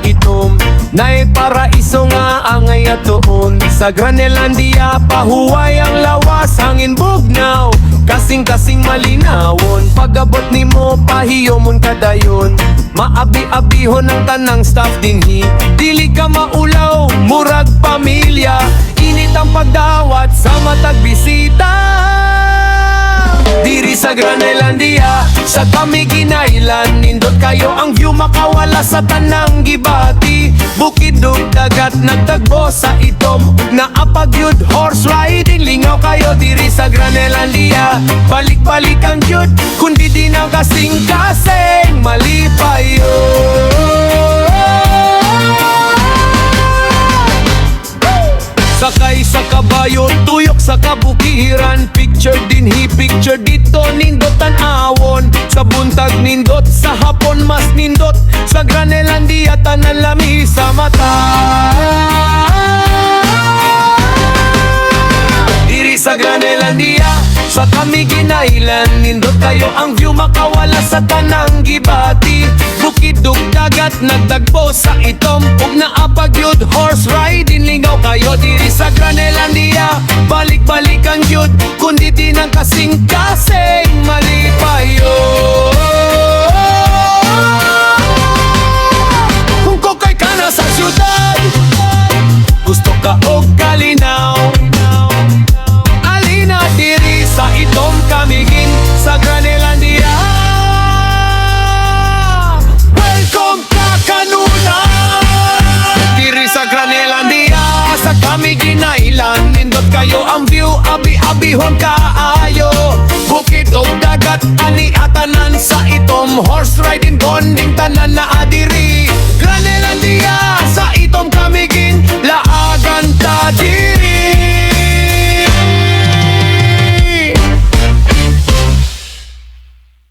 itom. Nay paraiso nga angay atoon. Sa Granelandia pahuway ang lawas, hangin bugnaw, kasing-kasing malinawon. Pag-abot nimo pahiyomon kadayon, maabi-abihon ang tanang staff dinhi. Dili ka maulaw, murag pamilya, init ang pagdawat sa matag bisita. Diri sa Granelandia, sa kami ginailan, nindot kayo ang view, makawala sa tanang gibati. Bukid ug dagat nagtagbo sa itom, naapag yud horse riding, lingaw kayo diri sa Granelandia. Balik-balik ang yud, kundi di na kasing-kasing malipayo. Sakay sa kabayo, tuyok sa kabukiran, picture dinhi, picture dito, nindot tan-awon. Sa buntag nindot, sa hapon mas nindot, sa Granelandia tanan lami sa mata. Diri sa Granelandia, sa kami ginailan, nindot kayo ang view, makawala sa tanang gibati. Bukid ug dagat nagtagpo sa itom, ug naapag yud horse riding, lingaw kayo diri sa Granelandia. Balik-balik ang yud, kundi di nang kasing-kasing malipayo. Kung kokay ka na sa syudad, gusto ka og kalinaw, alina diri sa itom kamigin sa Granelandia. Welcome ka kanuna diri sa Granelandia, sa kami ginailan, nindot kayo ang view, abi-abihon kaayo. Bukid ug dagat ani atanan sa itom, horse riding bonding tanan na adiri.